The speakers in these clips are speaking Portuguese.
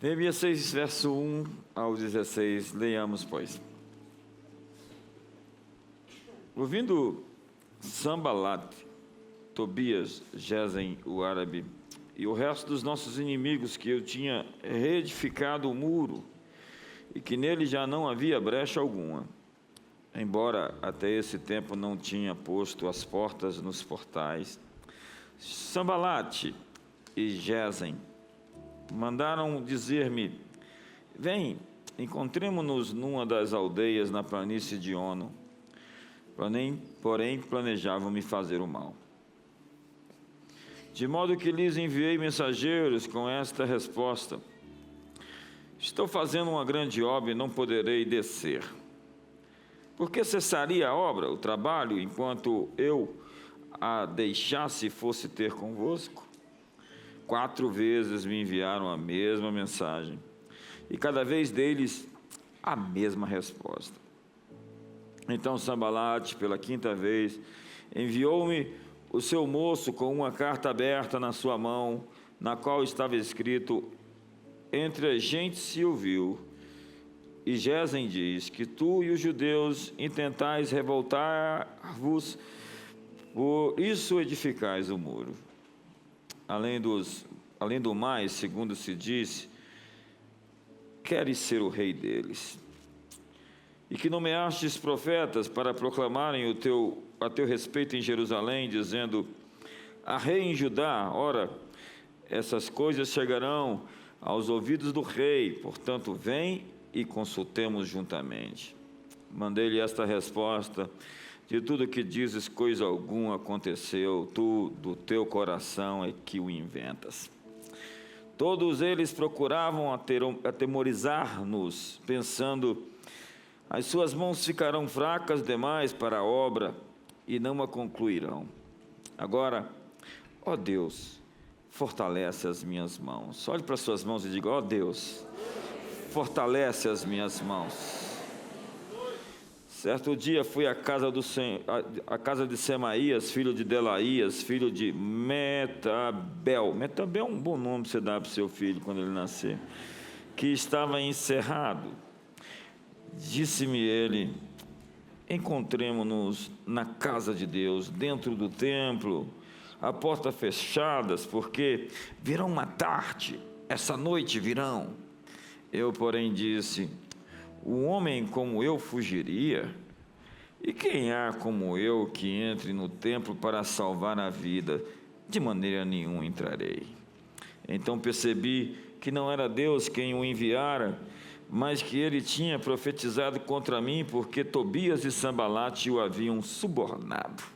Neemias 6, verso 1 ao 16, leiamos, pois. Ouvindo Sanbalat, Tobias, Gesem, o árabe, e o resto dos nossos inimigos, que eu tinha reedificado o muro, e que nele já não havia brecha alguma, embora até esse tempo não tinha posto as portas nos portais, Sanbalat e Gesem mandaram dizer-me: vem, encontremo-nos numa das aldeias na planície de Ono. Porém, planejavam me fazer o mal. De modo que lhes enviei mensageiros com esta resposta: estou fazendo uma grande obra e não poderei descer. Por que cessaria a obra, o trabalho, enquanto eu a deixasse e fosse ter convosco? 4 vezes me enviaram a mesma mensagem, e cada vez deles a mesma resposta. Então Sanbalat, pela 5ª vez, enviou-me o seu moço com uma carta aberta na sua mão, na qual estava escrito: entre a gente se ouviu, e Gesem diz que tu e os judeus intentais revoltar-vos, por isso edificais o muro. Além do mais, segundo se diz, queres ser o rei deles, e que nomeastes profetas para proclamarem a teu respeito em Jerusalém, dizendo: há rei em Judá. Ora, essas coisas chegarão aos ouvidos do rei, portanto, vem e consultemos juntamente. Mandei-lhe esta resposta: de tudo que dizes, coisa alguma aconteceu, tu, do teu coração, é que o inventas. Todos eles procuravam atemorizar-nos, pensando: as suas mãos ficarão fracas demais para a obra e não a concluirão. Agora, ó Deus, fortalece as minhas mãos. Olhe para as suas mãos e diga: ó Deus, fortalece as minhas mãos. Certo dia fui à casa de Semaías, filho de Delaías, filho de Metabel. Metabel é um bom nome para você dar para o seu filho quando ele nascer. Que estava encerrado. Disse-me ele: encontremo-nos na casa de Deus, dentro do templo, a porta fechadas, porque virão matar-te, essa noite virão. Eu, porém, disse: um homem como eu fugiria? E quem há como eu que entre no templo para salvar a vida? De maneira nenhuma entrarei. Então percebi que não era Deus quem o enviara, mas que ele tinha profetizado contra mim, porque Tobias e Sanbalat o haviam subornado.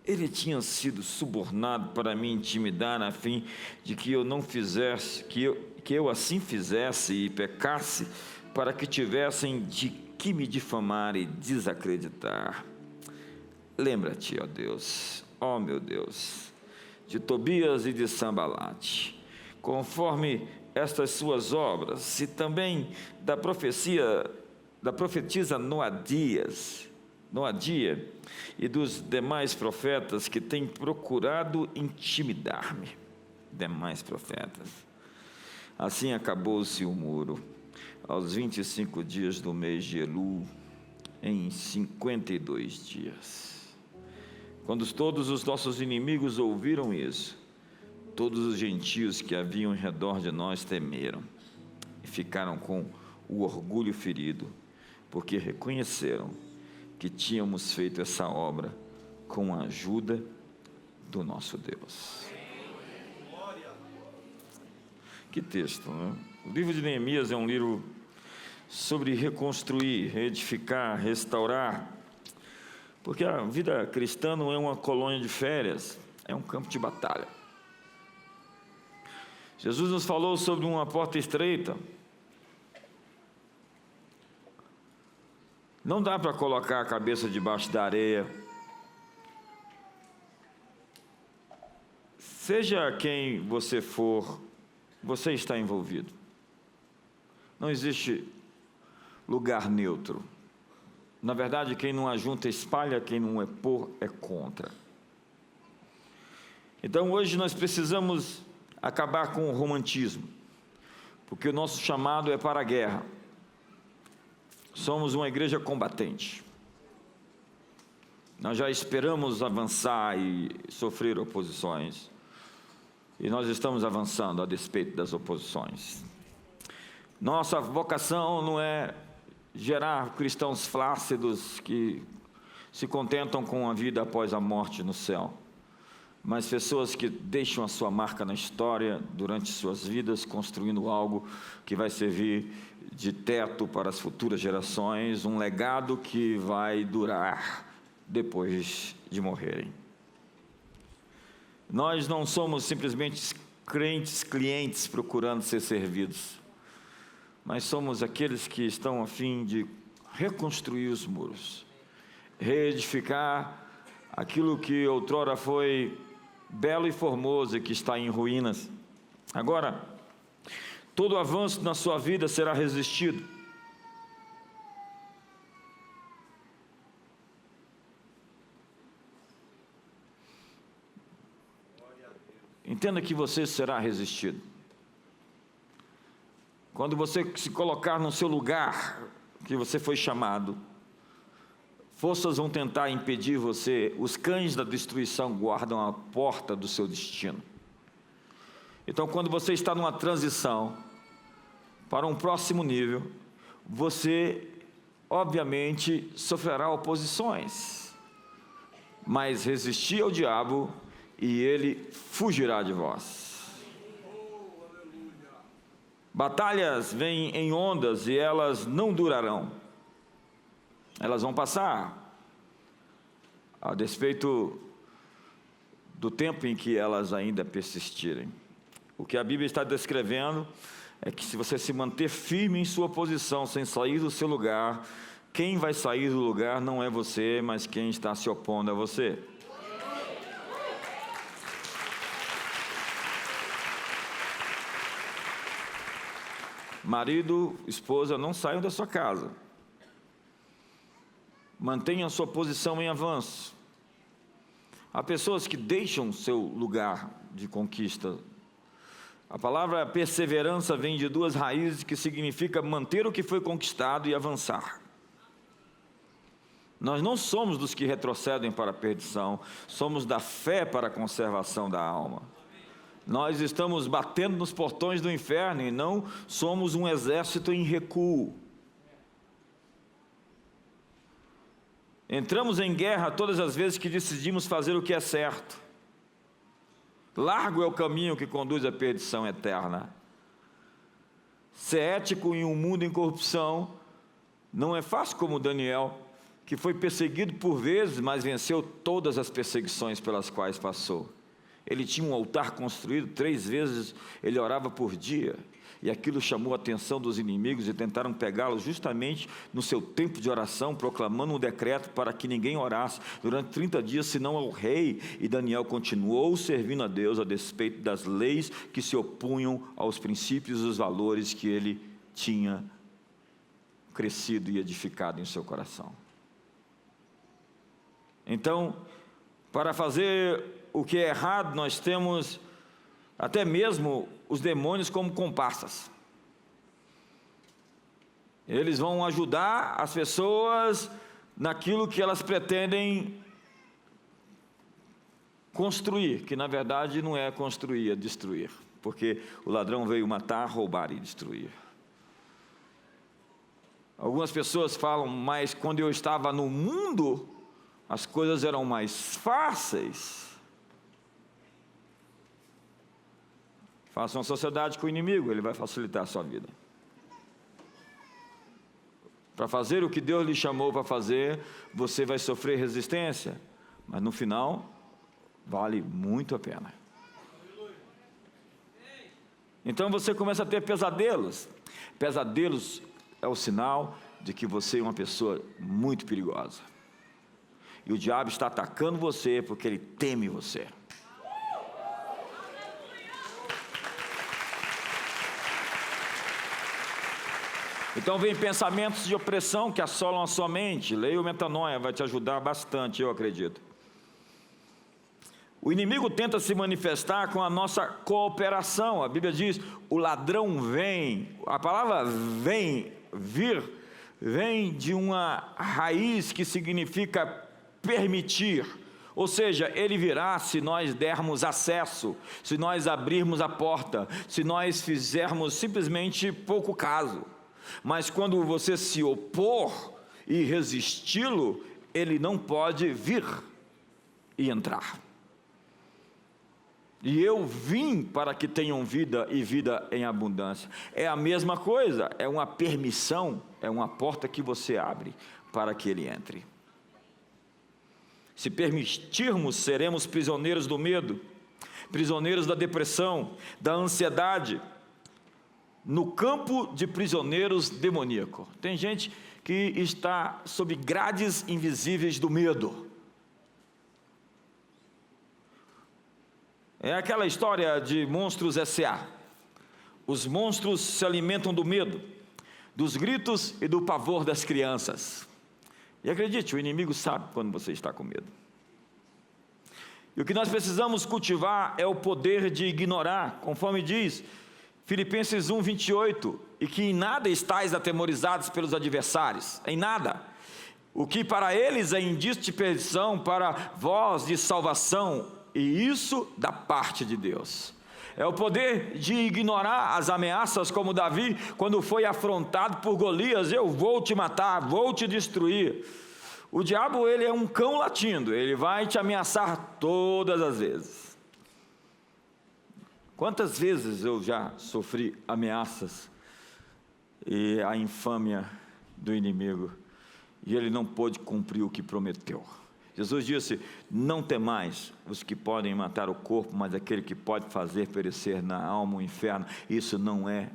Ele tinha sido subornado para me intimidar, a fim de que eu não fizesse, que eu assim fizesse e pecasse, para que tivessem de que me difamar e desacreditar. Lembra-te, ó Deus, ó meu Deus, de Tobias e de Sanbalat, conforme estas suas obras, e também da profetisa Noadia e dos demais profetas que têm procurado intimidar-me. Demais profetas. Assim acabou-se o muro, aos 25 dias do mês de Elul, em 52 dias. Quando todos os nossos inimigos ouviram isso, todos os gentios que haviam em redor de nós temeram e ficaram com o orgulho ferido, porque reconheceram que tínhamos feito essa obra com a ajuda do nosso Deus. Que texto, né? O livro de Neemias é um livro sobre reconstruir, reedificar, restaurar, porque a vida cristã não é uma colônia de férias, é um campo de batalha. Jesus nos falou sobre uma porta estreita. Não dá para colocar a cabeça debaixo da areia. Seja quem você for, você está envolvido. Não existe lugar neutro. Na verdade, quem não ajunta espalha, quem não é por é contra. Então hoje nós precisamos acabar com o romantismo. porque o nosso chamado é para a guerra. Somos uma igreja combatente. Nós já esperamos avançar e sofrer oposições, e nós estamos avançando a despeito das oposições. Nossa vocação não é gerar cristãos flácidos que se contentam com a vida após a morte no céu, mas pessoas que deixam a sua marca na história durante suas vidas, construindo algo que vai servir de teto para as futuras gerações, um legado que vai durar depois de morrerem. Nós não somos simplesmente crentes clientes procurando ser servidos, mas somos aqueles que estão a fim de reconstruir os muros, reedificar aquilo que outrora foi belo e formoso e que está em ruínas. Agora, todo avanço na sua vida será resistido. Entenda que você será resistido. Quando você se colocar no seu lugar que você foi chamado, forças vão tentar impedir você. Os cães da destruição guardam a porta do seu destino. Então, quando você está numa transição para um próximo nível, você, obviamente, sofrerá oposições, mas resistir ao diabo e ele fugirá de vós. Batalhas vêm em ondas e elas não durarão. Elas vão passar, a despeito do tempo em que elas ainda persistirem. O que a Bíblia está descrevendo é que se você se manter firme em sua posição, sem sair do seu lugar, quem vai sair do lugar não é você, mas quem está se opondo a você. Marido, esposa, não saiam da sua casa. Mantenham sua posição em avanço. Há pessoas que deixam seu lugar de conquista. A palavra perseverança vem de duas raízes que significa manter o que foi conquistado e avançar. Nós não somos dos que retrocedem para a perdição, somos da fé para a conservação da alma. Nós estamos batendo nos portões do inferno e não somos um exército em recuo. Entramos em guerra todas as vezes que decidimos fazer o que é certo. Largo é o caminho que conduz à perdição eterna. Ser ético em um mundo em corrupção não é fácil como Daniel, que foi perseguido por vezes, mas venceu todas as perseguições pelas quais passou. Ele tinha um altar construído, 3 vezes ele orava por dia, e aquilo chamou a atenção dos inimigos e tentaram pegá-lo justamente no seu tempo de oração, proclamando um decreto para que ninguém orasse durante 30 dias, senão ao rei. E Daniel continuou servindo a Deus a despeito das leis que se opunham aos princípios e os valores que ele tinha crescido e edificado em seu coração. Então, para fazer o que é errado, nós temos até mesmo os demônios como comparsas. Eles vão ajudar as pessoas naquilo que elas pretendem construir, que na verdade não é construir, é destruir, porque o ladrão veio matar, roubar e destruir. Algumas pessoas falam, mas quando eu estava no mundo, as coisas eram mais fáceis. Faça uma sociedade com o inimigo, ele vai facilitar a sua vida. Para fazer o que Deus lhe chamou para fazer, você vai sofrer resistência, mas no final, vale muito a pena. Então você começa a ter pesadelos. Pesadelos é o sinal de que você é uma pessoa muito perigosa. E o diabo está atacando você porque ele teme você. Então vem pensamentos de opressão que assolam a sua mente. Leia o Metanoia, vai te ajudar bastante, eu acredito. O inimigo tenta se manifestar com a nossa cooperação. A Bíblia diz, o ladrão vem. A palavra vem, vir, vem de uma raiz que significa permitir. Ou seja, ele virá se nós dermos acesso, se nós abrirmos a porta, se nós fizermos simplesmente pouco caso. Mas quando você se opor e resisti-lo, ele não pode vir e entrar. E eu vim para que tenham vida e vida em abundância. É a mesma coisa, é uma permissão, é uma porta que você abre para que ele entre. Se permitirmos, seremos prisioneiros do medo, prisioneiros da depressão, da ansiedade, no campo de prisioneiros demoníaco. Tem gente que está sob grades invisíveis do medo. É aquela história de Monstros S.A. Os monstros se alimentam do medo, dos gritos e do pavor das crianças. E acredite, o inimigo sabe quando você está com medo. E o que nós precisamos cultivar é o poder de ignorar, conforme diz Filipenses 1:28, e que em nada estáis atemorizados pelos adversários, em nada. O que para eles é indício de perdição, para vós de salvação, e isso da parte de Deus. É o poder de ignorar as ameaças, como Davi, quando foi afrontado por Golias: eu vou te matar, vou te destruir. O diabo, ele é um cão latindo, ele vai te ameaçar todas as vezes. Quantas vezes eu já sofri ameaças e a infâmia do inimigo, e ele não pôde cumprir o que prometeu. Jesus disse: não temais os que podem matar o corpo, mas aquele que pode fazer perecer na alma o inferno. Isso não é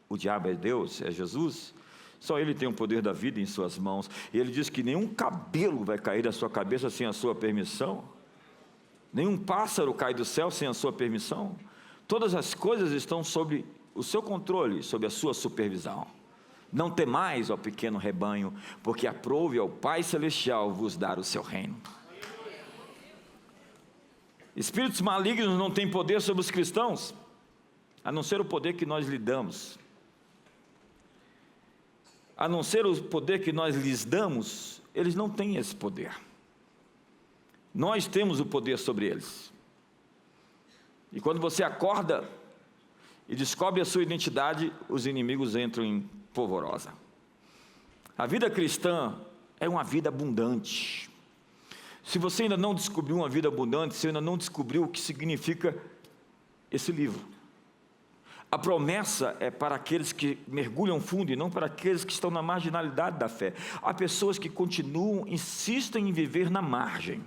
o diabo, é Deus, é Jesus. Só ele tem o poder da vida em suas mãos. E ele diz que nenhum cabelo vai cair da sua cabeça sem a sua permissão. Nenhum pássaro cai do céu sem a sua permissão. Todas as coisas estão sob o seu controle, sob a sua supervisão. Não temais, ó pequeno rebanho, porque aprouve ao Pai Celestial vos dar o seu reino. Espíritos malignos não têm poder sobre os cristãos, a não ser o poder que nós lhe damos. A não ser o poder que nós lhes damos, eles não têm esse poder. Nós temos o poder sobre eles. E quando você acorda e descobre a sua identidade, os inimigos entram em polvorosa. A vida cristã é uma vida abundante. Se você ainda não descobriu uma vida abundante, você ainda não descobriu o que significa esse livro. A promessa é para aqueles que mergulham fundo e não para aqueles que estão na marginalidade da fé. Há pessoas que continuam, insistem em viver na margem.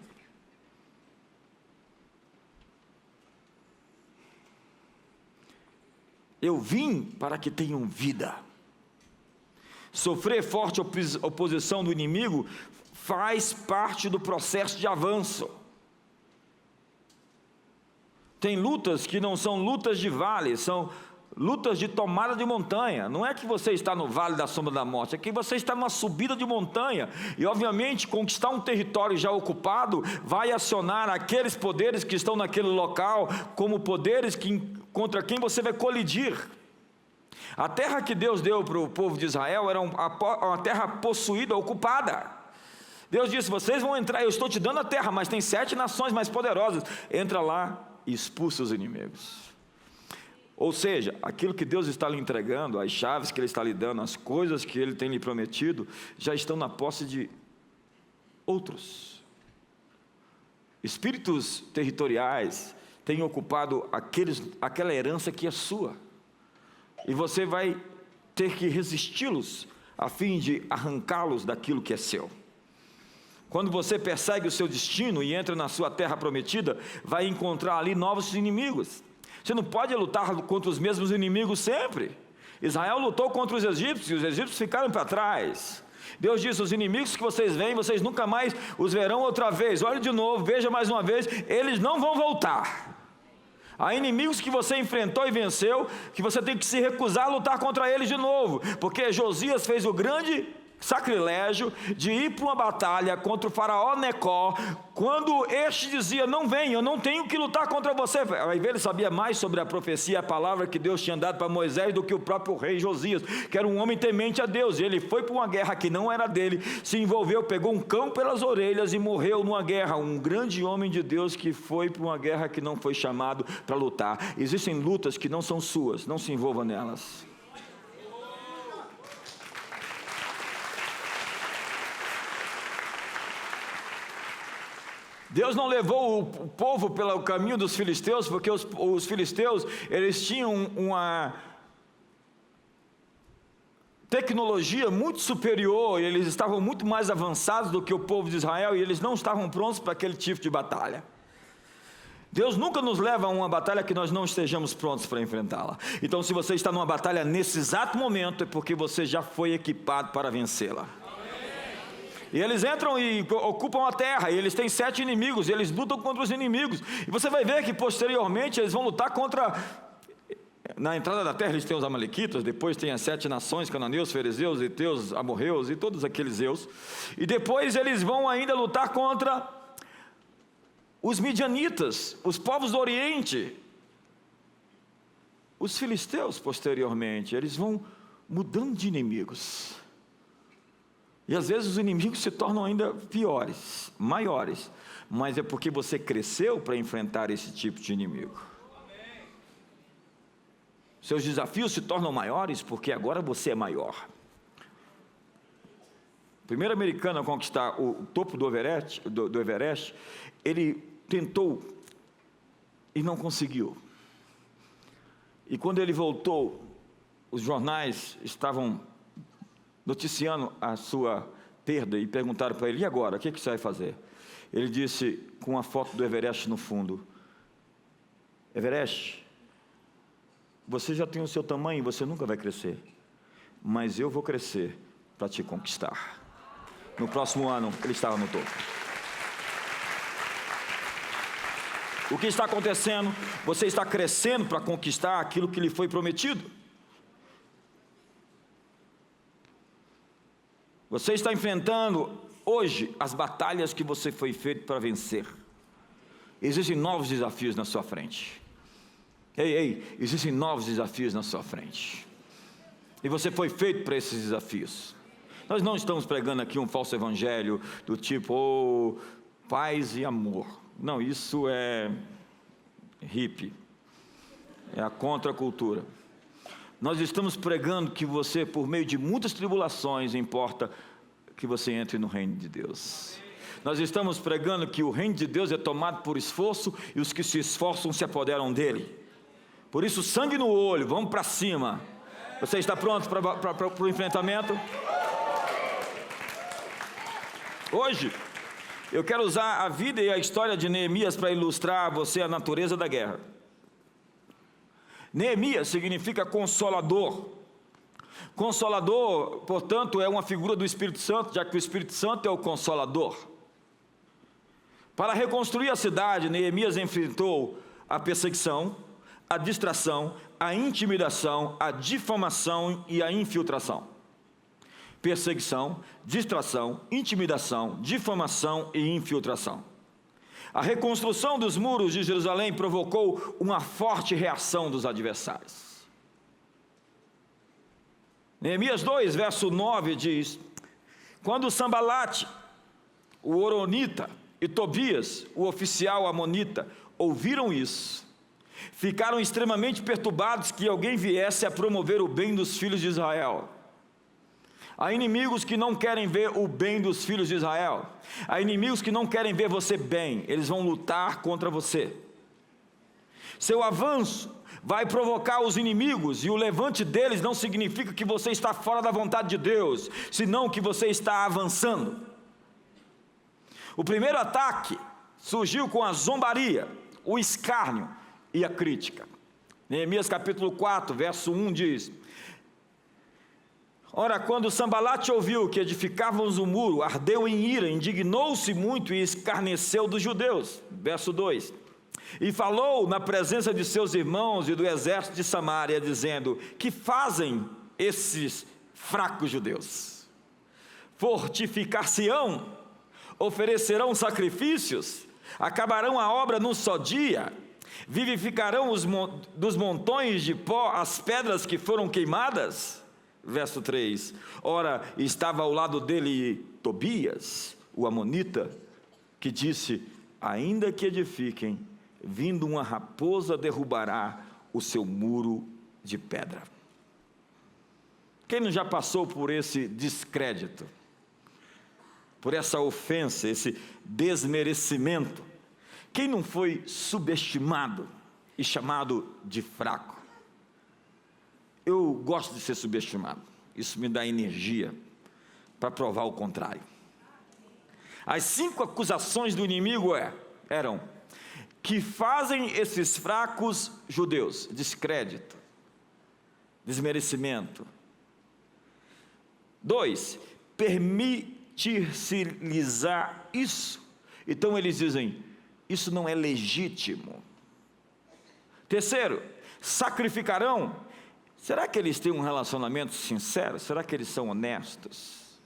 Eu vim para que tenham vida. Sofrer forte oposição do inimigo faz parte do processo de avanço. Tem lutas que não são lutas de vale, são lutas de tomada de montanha. Não é que você está no vale da sombra da morte, é que você está numa subida de montanha. E obviamente conquistar um território já ocupado vai acionar aqueles poderes que estão naquele local como poderes contra quem você vai colidir. A terra que Deus deu para o povo de Israel era uma terra possuída, ocupada. Deus disse: vocês vão entrar, eu estou te dando a terra, mas tem 7 nações mais poderosas. Entra lá e expulsa os inimigos. Ou seja, aquilo que Deus está lhe entregando, as chaves que Ele está lhe dando, as coisas que Ele tem lhe prometido, já estão na posse de outros. Espíritos territoriais têm ocupado aquela herança que é sua. E você vai ter que resisti-los a fim de arrancá-los daquilo que é seu. Quando você persegue o seu destino e entra na sua terra prometida, vai encontrar ali novos inimigos. Você não pode lutar contra os mesmos inimigos sempre. Israel lutou contra os egípcios, e os egípcios ficaram para trás. Deus disse: os inimigos que vocês veem, vocês nunca mais os verão outra vez. Olhe de novo, veja mais uma vez, eles não vão voltar. Há inimigos que você enfrentou e venceu, que você tem que se recusar a lutar contra eles de novo, porque Josias fez o grande sacrilégio de ir para uma batalha contra o faraó Necó, quando este dizia: não vem, eu não tenho que lutar contra você. Aí ele sabia mais sobre a profecia, a palavra que Deus tinha dado para Moisés, do que o próprio rei Josias, que era um homem temente a Deus. E ele foi para uma guerra que não era dele, se envolveu, pegou um cão pelas orelhas e morreu numa guerra. Um grande homem de Deus que foi para uma guerra que não foi chamado para lutar. Existem lutas que não são suas, não se envolva nelas. Deus não levou o povo pelo caminho dos filisteus, porque os filisteus, eles tinham uma tecnologia muito superior, e eles estavam muito mais avançados do que o povo de Israel, e eles não estavam prontos para aquele tipo de batalha. Deus nunca nos leva a uma batalha que nós não estejamos prontos para enfrentá-la. Então, se você está numa batalha nesse exato momento, é porque você já foi equipado para vencê-la. E eles entram e ocupam a terra, e eles têm 7 inimigos, e eles lutam contra os inimigos. E você vai ver que posteriormente eles vão lutar contra... Na entrada da terra eles têm os amalequitas, depois tem as 7 nações, cananeus, ferezeus, heteus, amorreus e todos aqueles zeus. E depois eles vão ainda lutar contra os midianitas, os povos do Oriente, os filisteus posteriormente. Eles vão mudando de inimigos. E às vezes os inimigos se tornam ainda piores, maiores, mas é porque você cresceu para enfrentar esse tipo de inimigo. Seus desafios se tornam maiores porque agora você é maior. O primeiro americano a conquistar o topo do Everest, ele tentou e não conseguiu. E quando ele voltou, os jornais estavam noticiando a sua perda e perguntaram para ele: e agora, o que você vai fazer? Ele disse, com a foto do Everest no fundo: Everest, você já tem o seu tamanho, você nunca vai crescer, mas eu vou crescer para te conquistar. No próximo ano, ele estava no topo. O que está acontecendo? Você está crescendo para conquistar aquilo que lhe foi prometido. Você está enfrentando hoje as batalhas que você foi feito para vencer. Existem novos desafios na sua frente. Existem novos desafios na sua frente. E você foi feito para esses desafios. Nós não estamos pregando aqui um falso evangelho do tipo, paz e amor. Não, isso é hippie. É a contracultura. Nós estamos pregando que você, por meio de muitas tribulações, importa que você entre no reino de Deus. Nós estamos pregando que o reino de Deus é tomado por esforço, e os que se esforçam se apoderam dele. Por isso, sangue no olho, vamos para cima. Você está pronto para o enfrentamento? Hoje, eu quero usar a vida e a história de Neemias para ilustrar a você a natureza da guerra. Neemias significa consolador. Consolador, portanto, é uma figura do Espírito Santo, já que o Espírito Santo é o consolador. Para reconstruir a cidade, Neemias enfrentou a perseguição, a distração, a intimidação, a difamação e a infiltração. Perseguição, distração, intimidação, difamação e infiltração. A reconstrução dos muros de Jerusalém provocou uma forte reação dos adversários. Neemias 2, verso 9 diz: quando Sambalate, o horonita, e Tobias, o oficial amonita, ouviram isso, ficaram extremamente perturbados que alguém viesse a promover o bem dos filhos de Israel. Há inimigos que não querem ver o bem dos filhos de Israel. Há inimigos que não querem ver você bem. Eles vão lutar contra você. Seu avanço vai provocar os inimigos, e o levante deles não significa que você está fora da vontade de Deus, senão que você está avançando. O primeiro ataque surgiu com a zombaria, o escárnio e a crítica. Neemias capítulo 4, verso 1 diz: ora, quando Sambalate ouviu que edificávamos o muro, ardeu em ira, indignou-se muito e escarneceu dos judeus. Verso 2: e falou na presença de seus irmãos e do exército de Samaria, dizendo: que fazem esses fracos judeus? fortificar-se-ão, oferecerão sacrifícios, acabarão a obra num só dia, vivificarão dos montões de pó as pedras que foram queimadas. Verso 3, ora, estava ao lado dele Tobias, o amonita, que disse: ainda que edifiquem, vindo uma raposa derrubará o seu muro de pedra. Quem não já passou por esse descrédito, por essa ofensa, esse desmerecimento? Quem não foi subestimado e chamado de fraco? Eu gosto de ser subestimado, isso me dá energia para provar o contrário. As 5 acusações do inimigo eram: que fazem esses fracos judeus? Descrédito, desmerecimento. 2, permitir-se-lhes isso. Então eles dizem: isso não é legítimo. 3, sacrificarão. Será que eles têm um relacionamento sincero? Será que eles são honestos?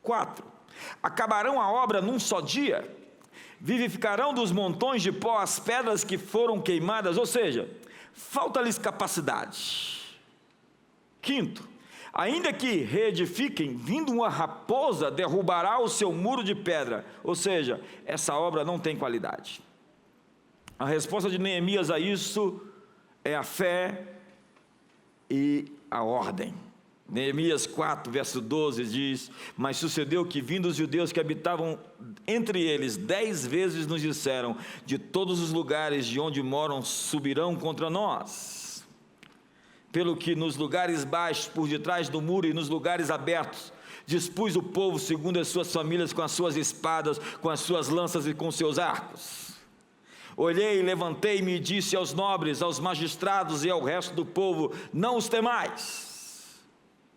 4, acabarão a obra num só dia, vivificarão dos montões de pó as pedras que foram queimadas, ou seja, falta-lhes capacidade. 5, ainda que reedifiquem, vindo uma raposa derrubará o seu muro de pedra, ou seja, essa obra não tem qualidade. A resposta de Neemias a isso é a fé e a ordem. Neemias 4, verso 12 diz: mas sucedeu que, vindo os judeus que habitavam entre eles, 10 vezes nos disseram: de todos os lugares de onde moram subirão contra nós. Pelo que nos lugares baixos, por detrás do muro, e nos lugares abertos, dispus o povo segundo as suas famílias, com as suas espadas, com as suas lanças e com os seus arcos. Olhei, levantei-me e disse aos nobres, aos magistrados e ao resto do povo: não os temais,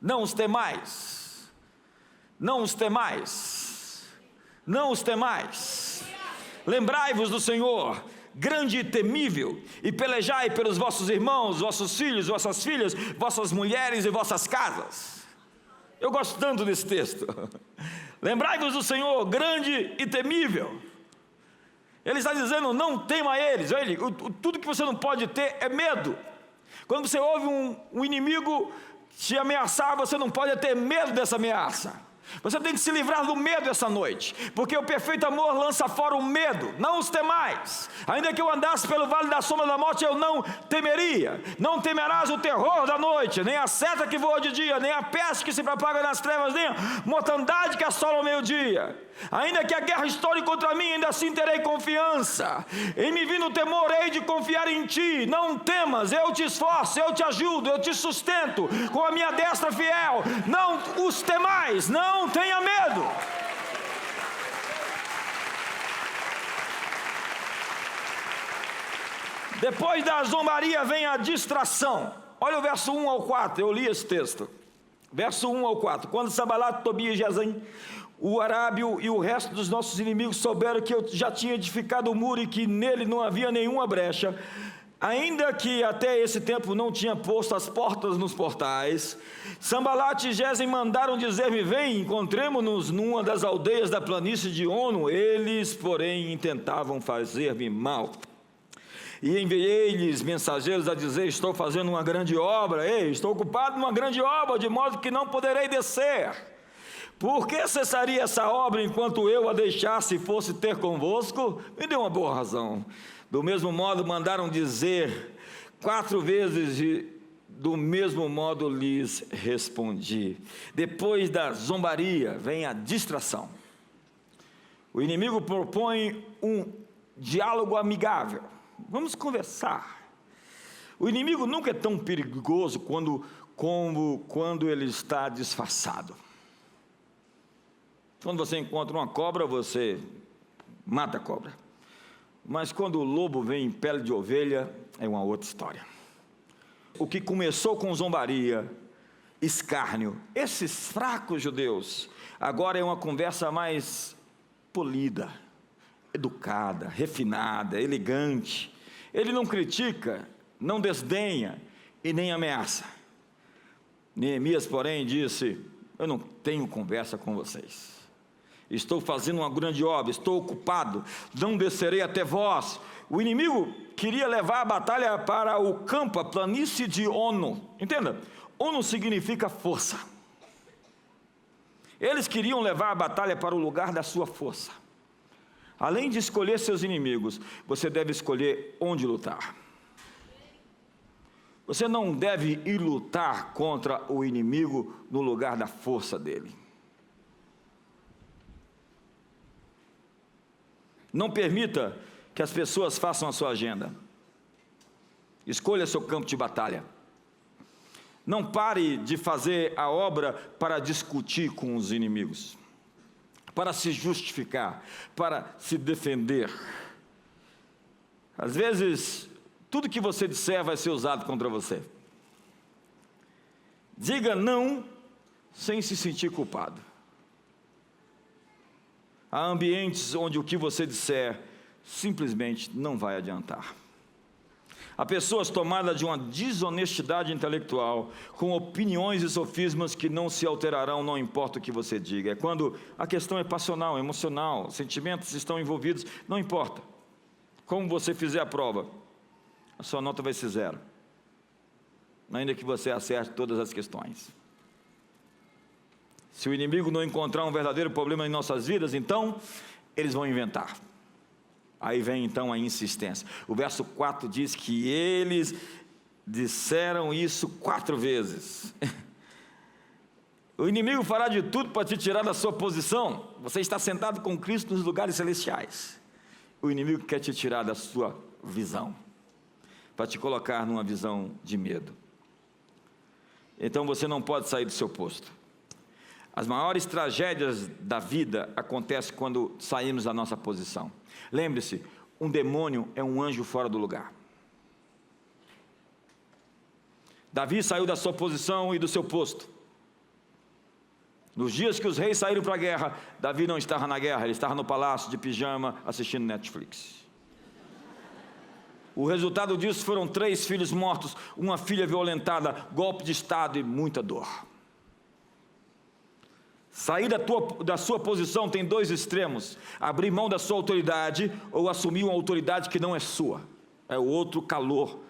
não os temais, não os temais, não os temais. Lembrai-vos do Senhor, grande e temível, e pelejai pelos vossos irmãos, vossos filhos, vossas filhas, vossas mulheres e vossas casas. Eu gosto tanto desse texto. Lembrai-vos do Senhor, grande e temível. Ele está dizendo: não tema eles. Tudo que você não pode ter é medo. Quando você ouve um inimigo te ameaçar, você não pode ter medo dessa ameaça. Você tem que se livrar do medo essa noite, porque o perfeito amor lança fora o medo. Não os temais. Ainda que eu andasse pelo vale da sombra da morte, eu não temeria. Não temerás o terror da noite, nem a seta que voa de dia, nem a peste que se propaga nas trevas, nem a mortandade que assola ao meio-dia. Ainda que a guerra estoure contra mim, ainda assim terei confiança. Em me vindo o temor, hei de confiar em ti. Não temas, eu te esforço, eu te ajudo, eu te sustento com a minha destra fiel. Não os temais, não tenha medo. Depois da zombaria vem a distração. Olha o verso 1 ao 4, eu li esse texto. Verso 1 ao 4. Quando Sanbalat, Tobias e Gesem, o arábio e o resto dos nossos inimigos souberam que eu já tinha edificado o muro e que nele não havia nenhuma brecha, ainda que até esse tempo não tinha posto as portas nos portais, Sanbalat e Gesem mandaram dizer-me: vem, encontremo-nos numa das aldeias da planície de Ono. Eles, porém, intentavam fazer-me mal. E enviei-lhes mensageiros a dizer: estou fazendo uma grande obra, estou ocupado numa grande obra, de modo que não poderei descer. Por que cessaria essa obra enquanto eu a deixasse e fosse ter convosco? Me deu uma boa razão. Do mesmo modo mandaram dizer 4 vezes, e do mesmo modo lhes respondi. Depois da zombaria vem a distração. O inimigo propõe um diálogo amigável. Vamos conversar. O inimigo nunca é tão perigoso quando ele está disfarçado. Quando você encontra uma cobra, você mata a cobra. Mas quando o lobo vem em pele de ovelha, é uma outra história. O que começou com zombaria, escárnio, esses fracos judeus, agora é uma conversa mais polida, educada, refinada, elegante. Ele não critica, não desdenha e nem ameaça. Neemias, porém, disse: eu não tenho conversa com vocês. Estou fazendo uma grande obra, estou ocupado, não descerei até vós. O inimigo queria levar a batalha para o campo, a planície de Ono. Entenda, Ono significa força. Eles queriam levar a batalha para o lugar da sua força. Além de escolher seus inimigos, você deve escolher onde lutar. Você não deve ir lutar contra o inimigo no lugar da força dele. Não permita que as pessoas façam a sua agenda. Escolha seu campo de batalha. Não pare de fazer a obra para discutir com os inimigos, para se justificar, para se defender. Às vezes, tudo que você disser vai ser usado contra você. Diga não sem se sentir culpado. Há ambientes onde o que você disser simplesmente não vai adiantar. Há pessoas tomadas de uma desonestidade intelectual, com opiniões e sofismas que não se alterarão, não importa o que você diga. É quando a questão é passional, emocional, sentimentos estão envolvidos, não importa. Como você fizer a prova, a sua nota vai ser 0. Ainda que você acerte todas as questões. Se o inimigo não encontrar um verdadeiro problema em nossas vidas, então eles vão inventar. Aí vem então a insistência. O verso 4 diz que eles disseram isso 4 vezes. O inimigo fará de tudo para te tirar da sua posição. Você está sentado com Cristo nos lugares celestiais. O inimigo quer te tirar da sua visão, para te colocar numa visão de medo. Então você não pode sair do seu posto. As maiores tragédias da vida acontecem quando saímos da nossa posição. Lembre-se, um demônio é um anjo fora do lugar. Davi saiu da sua posição e do seu posto. Nos dias que os reis saíram para a guerra, Davi não estava na guerra, ele estava no palácio de pijama assistindo Netflix. O resultado disso foram 3 filhos mortos, uma filha violentada, golpe de estado e muita dor. Sair da sua posição tem 2 extremos: abrir mão da sua autoridade ou assumir uma autoridade que não é sua. É o outro calor.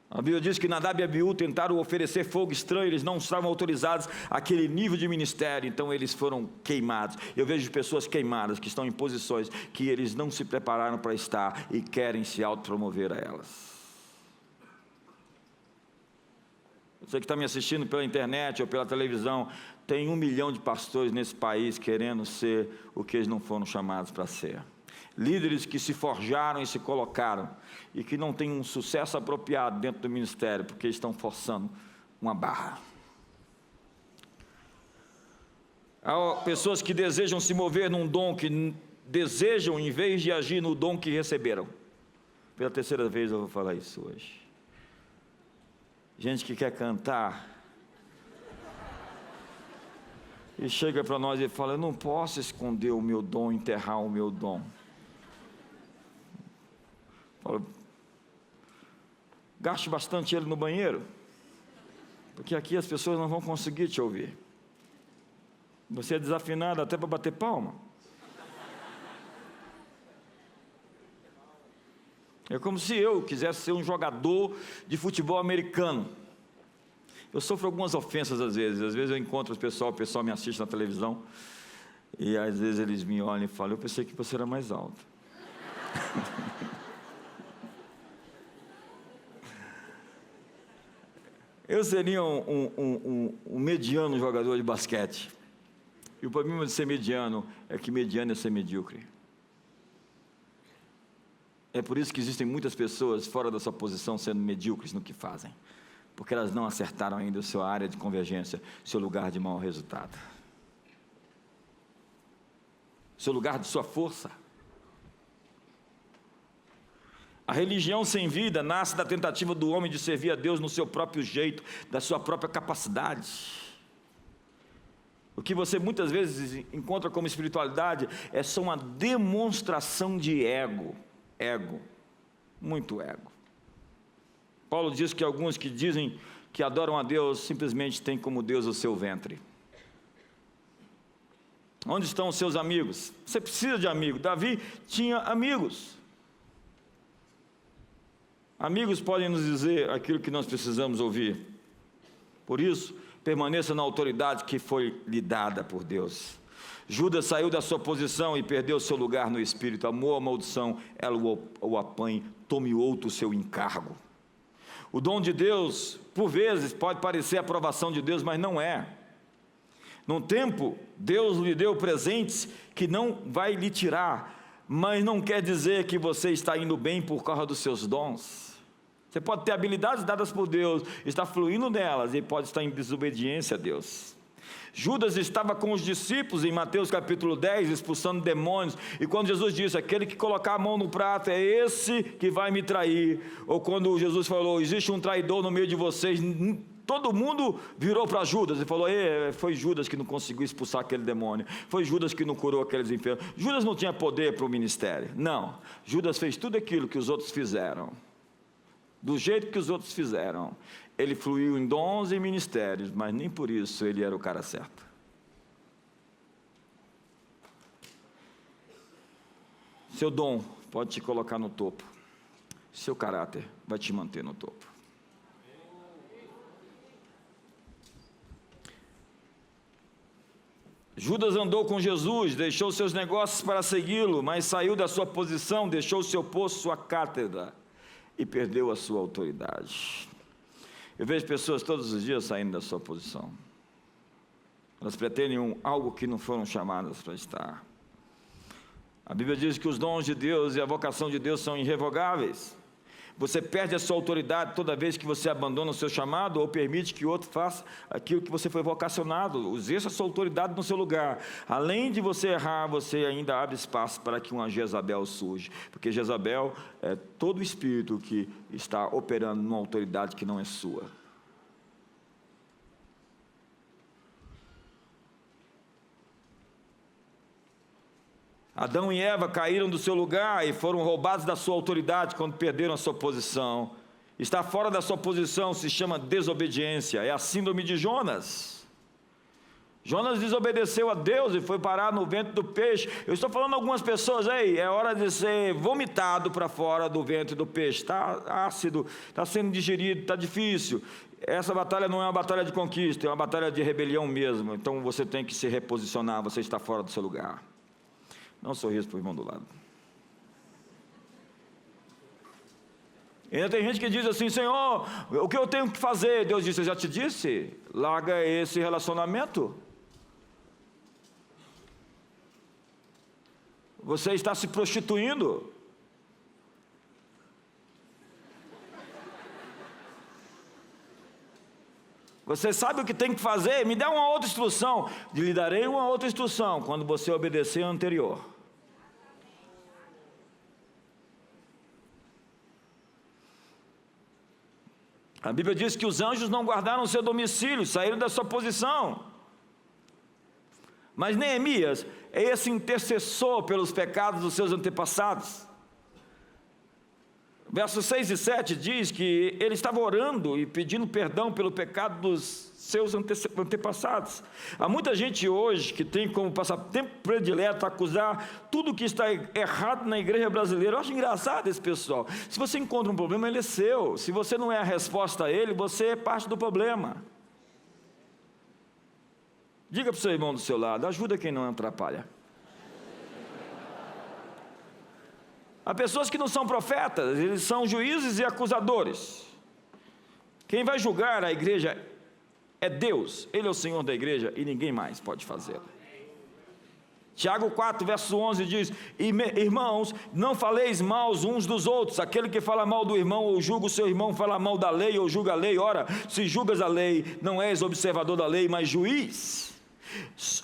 A Bíblia diz que Nadab e Abiú tentaram oferecer fogo estranho, eles não estavam autorizados àquele nível de ministério, então eles foram queimados. Eu vejo pessoas queimadas que estão em posições que eles não se prepararam para estar e querem se autopromover a elas. Você que está me assistindo pela internet ou pela televisão, tem 1 milhão de pastores nesse país querendo ser o que eles não foram chamados para ser. Líderes que se forjaram e se colocaram e que não têm um sucesso apropriado dentro do ministério, porque estão forçando uma barra. Há pessoas que desejam se mover num dom que desejam, em vez de agir no dom que receberam. Pela 3ª vez eu vou falar isso hoje. Gente que quer cantar e chega para nós e fala: eu não posso esconder o meu dom, enterrar o meu dom. Fala, gaste bastante ele no banheiro, porque aqui as pessoas não vão conseguir te ouvir. Você é desafinado até para bater palma. É como se eu quisesse ser um jogador de futebol americano. Eu sofro algumas ofensas às vezes eu encontro o pessoal me assiste na televisão, e às vezes eles me olham e falam: eu pensei que você era mais alto. Eu seria um mediano jogador de basquete, e o problema de ser mediano é que mediano é ser medíocre. É por isso que existem muitas pessoas fora da sua posição sendo medíocres no que fazem, porque elas não acertaram ainda a sua área de convergência, seu lugar de mau resultado, seu lugar de sua força. A religião sem vida nasce da tentativa do homem de servir a Deus no seu próprio jeito, da sua própria capacidade. O que você muitas vezes encontra como espiritualidade é só uma demonstração de ego, muito ego. Paulo diz que alguns que dizem que adoram a Deus simplesmente têm como Deus o seu ventre. Onde estão os seus amigos? Você precisa de amigos. Davi tinha amigos. Amigos podem nos dizer aquilo que nós precisamos ouvir. Por isso, permaneça na autoridade que foi lhe dada por Deus. Judas saiu da sua posição e perdeu seu lugar no Espírito. Amou a maldição, ela o apanhe, tome outro seu encargo. O dom de Deus, por vezes, pode parecer a aprovação de Deus, mas não é. Num tempo, Deus lhe deu presentes que não vai lhe tirar, mas não quer dizer que você está indo bem por causa dos seus dons. Você pode ter habilidades dadas por Deus, está fluindo nelas e pode estar em desobediência a Deus. Judas estava com os discípulos em Mateus capítulo 10, expulsando demônios, e quando Jesus disse, aquele que colocar a mão no prato é esse que vai me trair, ou quando Jesus falou, existe um traidor no meio de vocês, todo mundo virou para Judas e falou, foi Judas que não conseguiu expulsar aquele demônio, foi Judas que não curou aqueles enfermos. Judas não tinha poder para o ministério, não, Judas fez tudo aquilo que os outros fizeram, do jeito que os outros fizeram. Ele fluiu em dons e ministérios, mas nem por isso ele era o cara certo. Seu dom pode te colocar no topo, seu caráter vai te manter no topo. Judas andou com Jesus, deixou seus negócios para segui-lo, mas saiu da sua posição, deixou seu posto, sua cátedra, e perdeu a sua autoridade. Eu vejo pessoas todos os dias saindo da sua posição. Elas pretendem algo que não foram chamadas para estar. A Bíblia diz que os dons de Deus e a vocação de Deus são irrevogáveis. Você perde a sua autoridade toda vez que você abandona o seu chamado ou permite que outro faça aquilo que você foi vocacionado. Exerça a sua autoridade no seu lugar. Além de você errar, você ainda abre espaço para que uma Jezabel surja. Porque Jezabel é todo espírito que está operando numa autoridade que não é sua. Adão e Eva caíram do seu lugar e foram roubados da sua autoridade quando perderam a sua posição. Estar fora da sua posição se chama desobediência, é a síndrome de Jonas. Jonas desobedeceu a Deus e foi parar no ventre do peixe. Eu estou falando a algumas pessoas, é hora de ser vomitado para fora do ventre do peixe. Está ácido, está sendo digerido, está difícil. Essa batalha não é uma batalha de conquista, é uma batalha de rebelião mesmo. Então você tem que se reposicionar, você está fora do seu lugar. Dá um sorriso para o irmão do lado. E ainda tem gente que diz assim, Senhor, o que eu tenho que fazer? Deus disse, eu já te disse, larga esse relacionamento. Você está se prostituindo. Você sabe o que tem que fazer? Me dá uma outra instrução. Lhe darei uma outra instrução quando você obedecer a anterior. A Bíblia diz que os anjos não guardaram o seu domicílio, saíram da sua posição. Mas Neemias é esse intercessor pelos pecados dos seus antepassados. Versos 6 e 7 diz que ele estava orando e pedindo perdão pelo pecado dos seus antepassados. Há muita gente hoje que tem como passatempo predileto acusar tudo que está errado na igreja brasileira. Eu acho engraçado esse pessoal. Se você encontra um problema, ele é seu. Se você não é a resposta a ele, você é parte do problema. Diga para o seu irmão do seu lado, ajuda quem não atrapalha. Há pessoas que não são profetas, eles são juízes e acusadores. Quem vai julgar a igreja é Deus, Ele é o Senhor da igreja e ninguém mais pode fazê-lo. Tiago 4, verso 11 diz, irmãos, não faleis mal uns dos outros, aquele que fala mal do irmão ou julga o seu irmão, fala mal da lei ou julga a lei. Ora, se julgas a lei, não és observador da lei, mas juiz.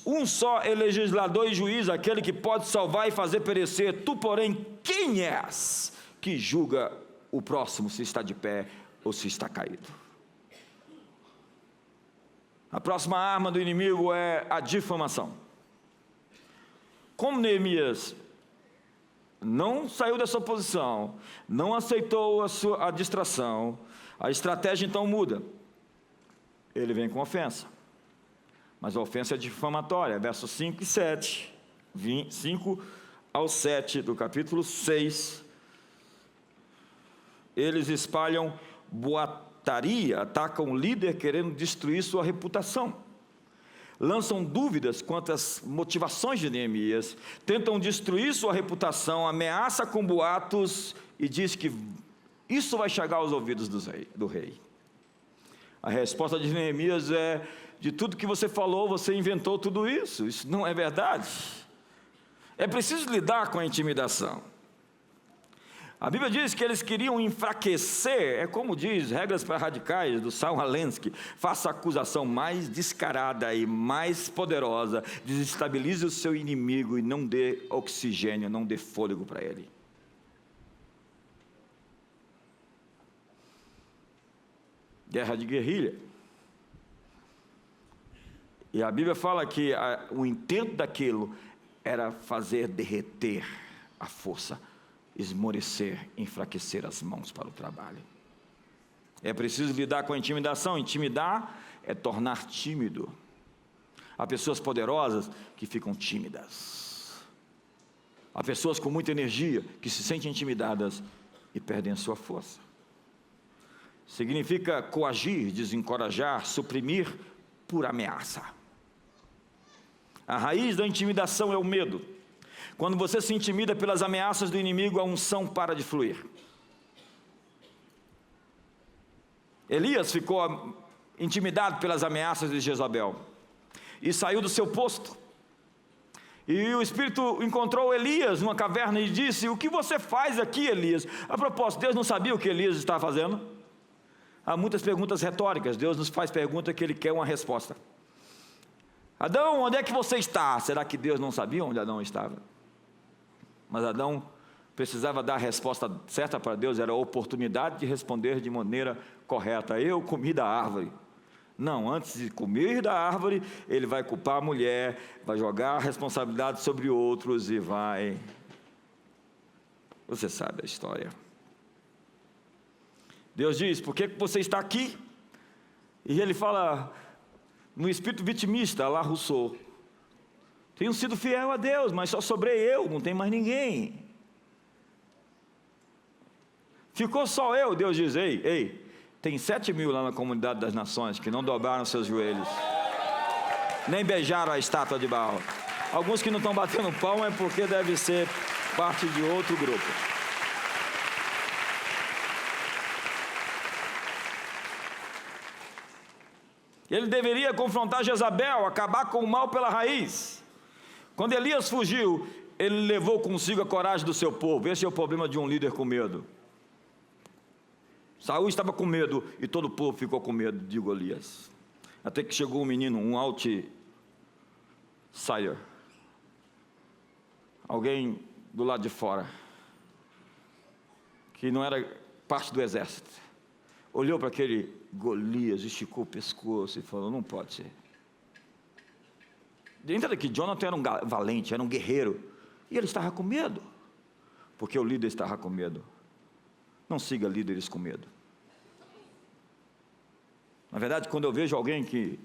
Um só é legislador e juiz, aquele que pode salvar e fazer perecer. Tu, porém, quem és que julga o próximo se está de pé ou se está caído? A próxima arma do inimigo é a difamação. Como Neemias não saiu da sua posição, não aceitou a distração, a estratégia então muda. Ele vem com ofensa. mas a ofensa é difamatória. Versos 5 e 7, 5 ao 7 do capítulo 6. Eles espalham boataria, atacam o líder querendo destruir sua reputação. Lançam dúvidas quanto às motivações de Neemias, tentam destruir sua reputação, ameaça com boatos e diz que isso vai chegar aos ouvidos do rei. A resposta de Neemias é: de tudo que você falou, você inventou tudo isso. Isso não é verdade. É preciso lidar com a intimidação. A Bíblia diz que eles queriam enfraquecer, é como diz, regras para radicais, do Saul Alinsky: faça a acusação mais descarada e mais poderosa, desestabilize o seu inimigo e não dê oxigênio, não dê fôlego para ele. Guerra de guerrilha. E a Bíblia fala que o intento daquilo era fazer derreter a força, esmorecer, enfraquecer as mãos para o trabalho. É preciso lidar com a intimidação. Intimidar é tornar tímido. Há pessoas poderosas que ficam tímidas. Há pessoas com muita energia que se sentem intimidadas e perdem a sua força. Significa coagir, desencorajar, suprimir por ameaça. A raiz da intimidação é o medo. Quando você se intimida pelas ameaças do inimigo, a unção para de fluir. Elias ficou intimidado pelas ameaças de Jezabel e saiu do seu posto. E o Espírito encontrou Elias numa caverna e disse: o que você faz aqui, Elias? A propósito, Deus não sabia o que Elias estava fazendo? Há muitas perguntas retóricas. Deus nos faz pergunta que Ele quer uma resposta. Adão, onde é que você está? Será que Deus não sabia onde Adão estava? Mas Adão precisava dar a resposta certa para Deus, era a oportunidade de responder de maneira correta. Eu comi da árvore. Não, antes de comer da árvore, ele vai culpar a mulher, vai jogar a responsabilidade sobre outros e vai... Você sabe a história. Deus diz: por que você está aqui? E ele fala, no espírito vitimista, lá Rousseau: tenho sido fiel a Deus, mas só sobrei eu, não tem mais ninguém. Ficou só eu. Deus diz: ei, tem 7.000 lá na comunidade das nações que não dobraram seus joelhos, nem beijaram a estátua de Baal. Alguns que não estão batendo palma é porque deve ser parte de outro grupo. Ele deveria confrontar Jezabel, acabar com o mal pela raiz. Quando Elias fugiu, ele levou consigo a coragem do seu povo. Esse é o problema de um líder com medo. Saul estava com medo e todo o povo ficou com medo de Golias. Até que chegou um menino, um outsider, alguém do lado de fora, que não era parte do exército. Olhou para aquele Golias, esticou o pescoço e falou: não pode ser. Entenda que Jonathan era um valente, era um guerreiro, e ele estava com medo, porque o líder estava com medo. Não siga líderes com medo. Na verdade, quando eu vejo alguém que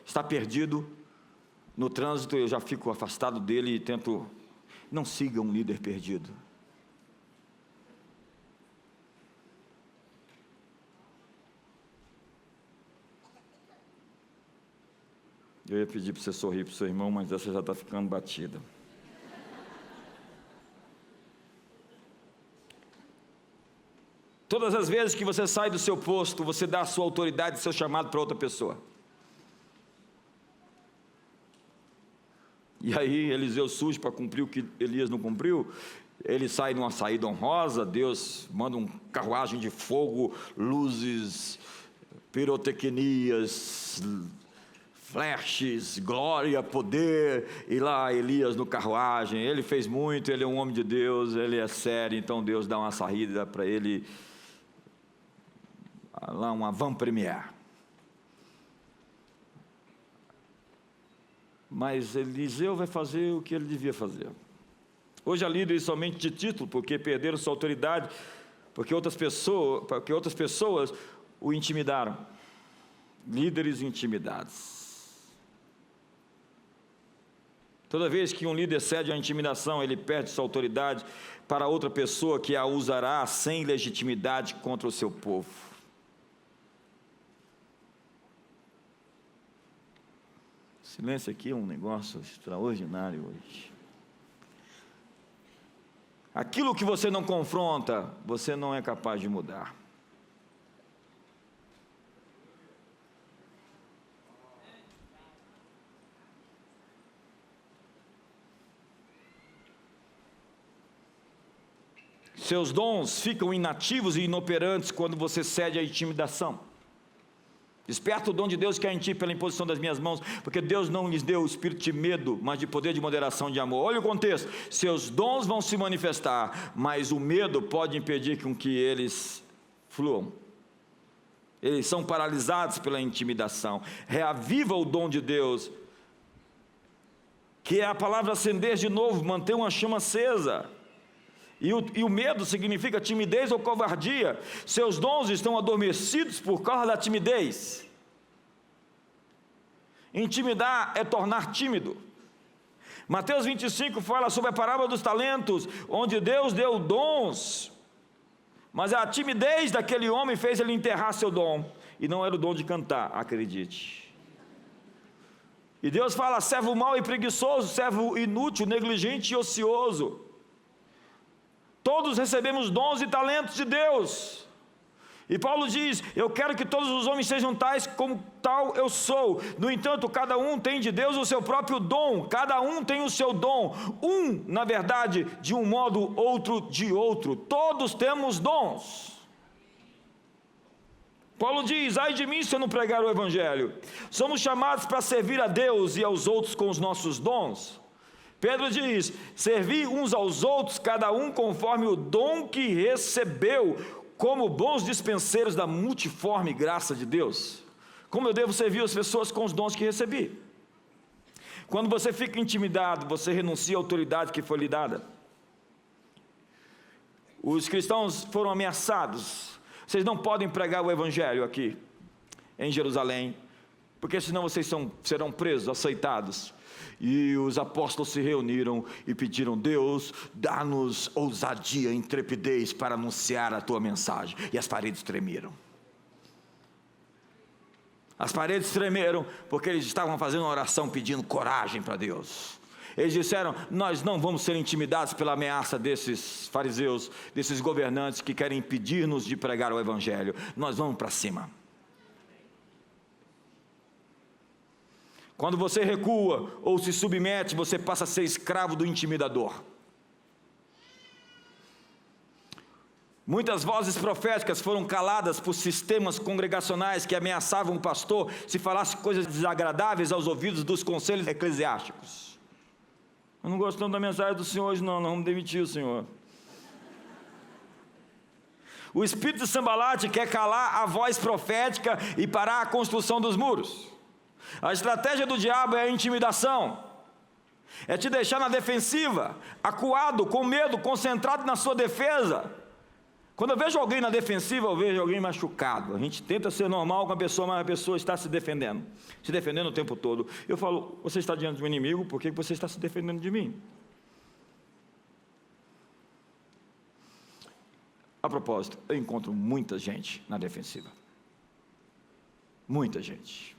está perdido no trânsito, eu já fico afastado dele e tento... Não siga um líder perdido. Eu ia pedir para você sorrir para o seu irmão, mas essa já está ficando batida. Todas as vezes que você sai do seu posto, você dá a sua autoridade, seu chamado para outra pessoa. E aí Eliseu surge para cumprir o que Elias não cumpriu. Ele sai numa saída honrosa, Deus manda uma carruagem de fogo, luzes, pirotecnias, flashes, glória, poder, e lá Elias no carruagem. Ele fez muito, ele é um homem de Deus, ele é sério, então Deus dá uma saída para ele, lá uma avant-première. Mas Eliseu vai fazer o que ele devia fazer. Hoje há líderes somente de título, porque perderam sua autoridade, porque outras pessoas o intimidaram. Líderes intimidados. Toda vez que um líder cede à intimidação, ele perde sua autoridade para outra pessoa que a usará sem legitimidade contra o seu povo. Silêncio aqui é um negócio extraordinário hoje. Aquilo que você não confronta, você não é capaz de mudar. Seus dons ficam inativos e inoperantes quando você cede à intimidação. Desperta o dom de Deus que há em ti pela imposição das minhas mãos, porque Deus não lhes deu o espírito de medo, mas de poder, de moderação, de amor. Olha o contexto: seus dons vão se manifestar, mas o medo pode impedir com que eles fluam. Eles são paralisados pela intimidação. Reaviva o dom de Deus, que é a palavra acender de novo, manter uma chama acesa. E o medo significa timidez ou covardia. Seus dons estão adormecidos por causa da timidez. Intimidar é tornar tímido. Mateus 25 fala sobre a parábola dos talentos, onde Deus deu dons, mas a timidez daquele homem fez ele enterrar seu dom, e não era o dom de cantar, acredite. E Deus fala: servo mau e preguiçoso, servo inútil, negligente e ocioso. Todos recebemos dons e talentos de Deus. E Paulo diz: eu quero que todos os homens sejam tais como tal eu sou. No entanto, cada um tem de Deus o seu próprio dom. Cada um tem o seu dom. Um, na verdade, de um modo, outro de outro. Todos temos dons. Paulo diz: ai de mim se eu não pregar o Evangelho. Somos chamados para servir a Deus e aos outros com os nossos dons. Pedro diz: servir uns aos outros, cada um conforme o dom que recebeu, como bons dispenseiros da multiforme graça de Deus. Como eu devo servir as pessoas com os dons que recebi? Quando você fica intimidado, você renuncia à autoridade que foi lhe dada. Os cristãos foram ameaçados: vocês não podem pregar o Evangelho aqui em Jerusalém, porque senão vocês serão presos, açoitados. E os apóstolos se reuniram e pediram: Deus, dá-nos ousadia e intrepidez para anunciar a tua mensagem. E as paredes tremeram. As paredes tremeram porque eles estavam fazendo uma oração pedindo coragem para Deus. Eles disseram: nós não vamos ser intimidados pela ameaça desses fariseus, desses governantes que querem impedir-nos de pregar o Evangelho. Nós vamos para cima. Quando você recua ou se submete, você passa a ser escravo do intimidador. Muitas vozes proféticas foram caladas por sistemas congregacionais que ameaçavam o pastor se falasse coisas desagradáveis aos ouvidos dos conselhos eclesiásticos. Eu não gosto tanto da mensagem do senhor hoje, não vamos demitir o senhor. O espírito de Sambalate quer calar a voz profética e parar a construção dos muros. A estratégia do diabo é a intimidação, é te deixar na defensiva, acuado, com medo, concentrado na sua defesa. Quando eu vejo alguém na defensiva, eu vejo alguém machucado. A gente tenta ser normal com a pessoa, mas a pessoa está se defendendo o tempo todo. Eu falo: você está diante de um inimigo, por que você está se defendendo de mim? A propósito, eu encontro muita gente na defensiva. Muita gente.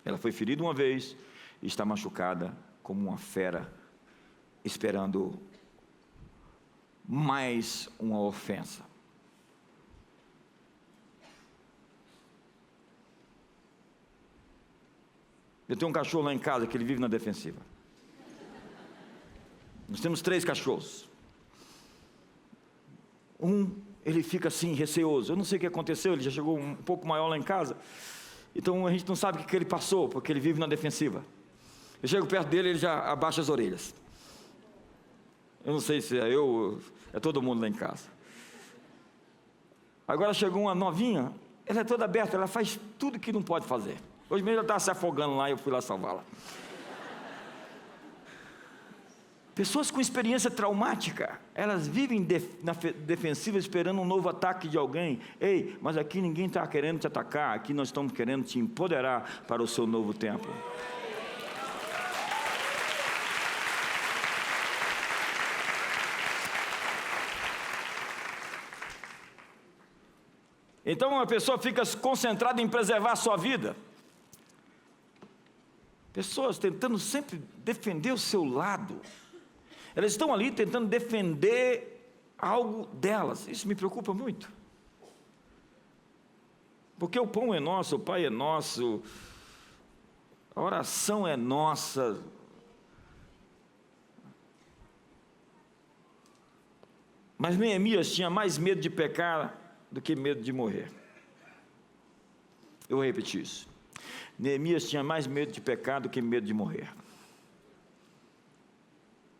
Ela foi ferida uma vez e está machucada como uma fera, esperando mais uma ofensa. Eu tenho um cachorro lá em casa que ele vive na defensiva. Nós temos 3 cachorros. Ele fica assim, receoso. Eu não sei o que aconteceu, ele já chegou um pouco maior lá em casa. Então a gente não sabe o que ele passou, porque ele vive na defensiva. Eu chego perto dele, ele já abaixa as orelhas. Eu não sei se é eu, é todo mundo lá em casa. Agora chegou uma novinha, ela é toda aberta, ela faz tudo que não pode fazer. Hoje mesmo ela estava se afogando lá e eu fui lá salvá-la. Pessoas com experiência traumática, elas vivem na defensiva esperando um novo ataque de alguém. Ei, mas aqui ninguém está querendo te atacar, aqui nós estamos querendo te empoderar para o seu novo tempo. Então uma pessoa fica concentrada em preservar a sua vida. Pessoas tentando sempre defender o seu lado. Elas estão ali tentando defender algo delas. Isso me preocupa muito. Porque o pão é nosso, o Pai é nosso, a oração é nossa. Mas Neemias tinha mais medo de pecar do que medo de morrer. Eu vou repetir isso. Neemias tinha mais medo de pecar do que medo de morrer.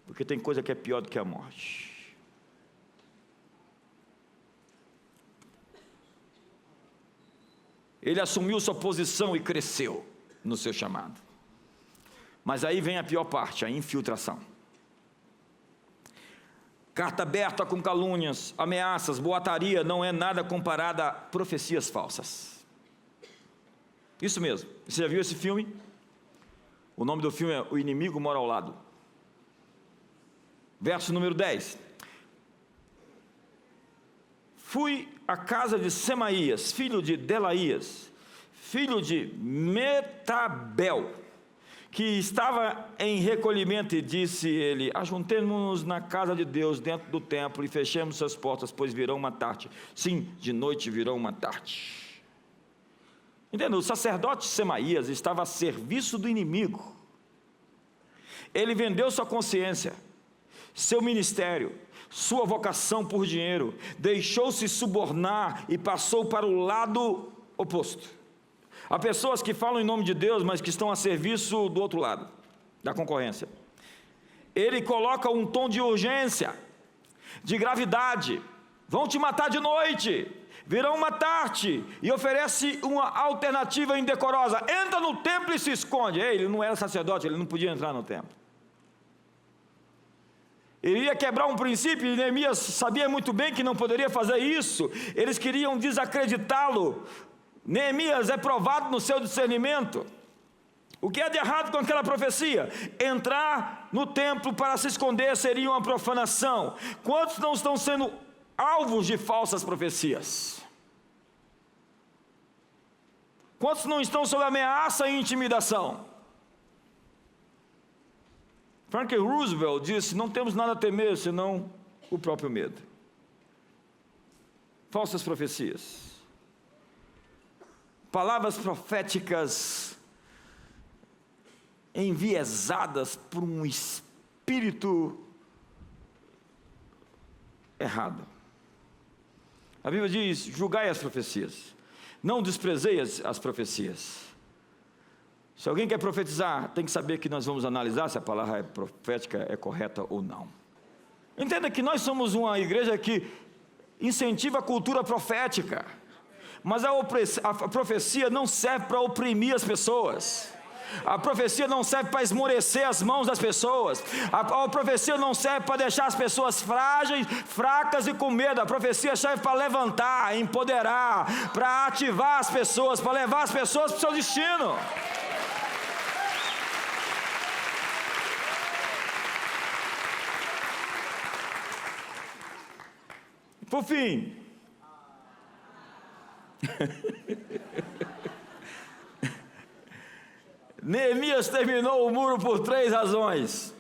Porque tem coisa que é pior do que a morte. Ele assumiu sua posição e cresceu no seu chamado. Mas aí vem a pior parte, a infiltração. Carta aberta com calúnias, ameaças, boataria não é nada comparada a profecias falsas. Isso mesmo. Você já viu esse filme? O nome do filme é O Inimigo Mora ao Lado. Verso número 10. Fui à casa de Semaías, filho de Delaías, filho de Metabel, que estava em recolhimento, e disse ele: ajuntemo-nos na casa de Deus dentro do templo e fechemos as portas, pois virão uma tarde. Sim, de noite virão uma tarde. Entendeu? O sacerdote Semaías estava a serviço do inimigo. Ele vendeu sua consciência, seu ministério, sua vocação por dinheiro, deixou-se subornar e passou para o lado oposto. Há pessoas que falam em nome de Deus, mas que estão a serviço do outro lado, da concorrência. Ele coloca um tom de urgência, de gravidade: vão te matar de noite, virão matar-te, e oferece uma alternativa indecorosa: entra no templo e se esconde. Ele não era sacerdote, ele não podia entrar no templo. Ele ia quebrar um princípio, e Neemias sabia muito bem que não poderia fazer isso. Eles queriam desacreditá-lo. Neemias é provado no seu discernimento. O que é de errado com aquela profecia? Entrar no templo para se esconder seria uma profanação. Quantos não estão sendo alvos de falsas profecias? Quantos não estão sob ameaça e intimidação? Franklin Roosevelt disse: não temos nada a temer senão o próprio medo. Falsas profecias, palavras proféticas enviesadas por um espírito errado. A Bíblia diz: julgai as profecias, não desprezeis as profecias. Se alguém quer profetizar, tem que saber que nós vamos analisar se a palavra profética é correta ou não. Entenda que nós somos uma igreja que incentiva a cultura profética, mas a profecia não serve para oprimir as pessoas. A profecia não serve para esmorecer as mãos das pessoas. A profecia não serve para deixar as pessoas frágeis, fracas e com medo. A profecia serve para levantar, empoderar, para ativar as pessoas, para levar as pessoas para o seu destino. Por fim, Neemias terminou o muro por 3 razões.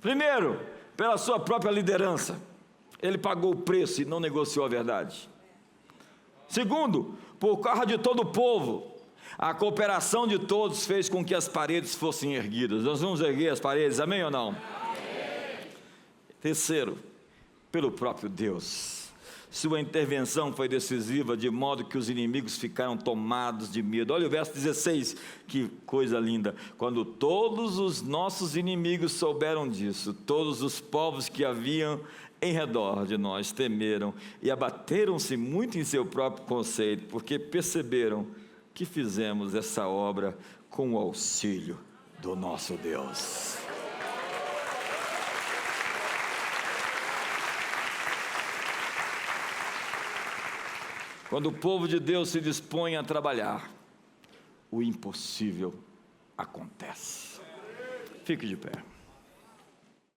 Primeiro, pela sua própria liderança. Ele pagou o preço e não negociou a verdade. Segundo, por causa de todo o povo. A cooperação de todos fez com que as paredes fossem erguidas. Nós vamos erguer as paredes, amém ou não? Amém. Terceiro, pelo próprio Deus. Sua intervenção foi decisiva, de modo que os inimigos ficaram tomados de medo. Olha o verso 16, que coisa linda. Quando todos os nossos inimigos souberam disso, todos os povos que haviam em redor de nós temeram e abateram-se muito em seu próprio conceito, porque perceberam que fizemos essa obra com o auxílio do nosso Deus. Quando o povo de Deus se dispõe a trabalhar, o impossível acontece. Fique de pé.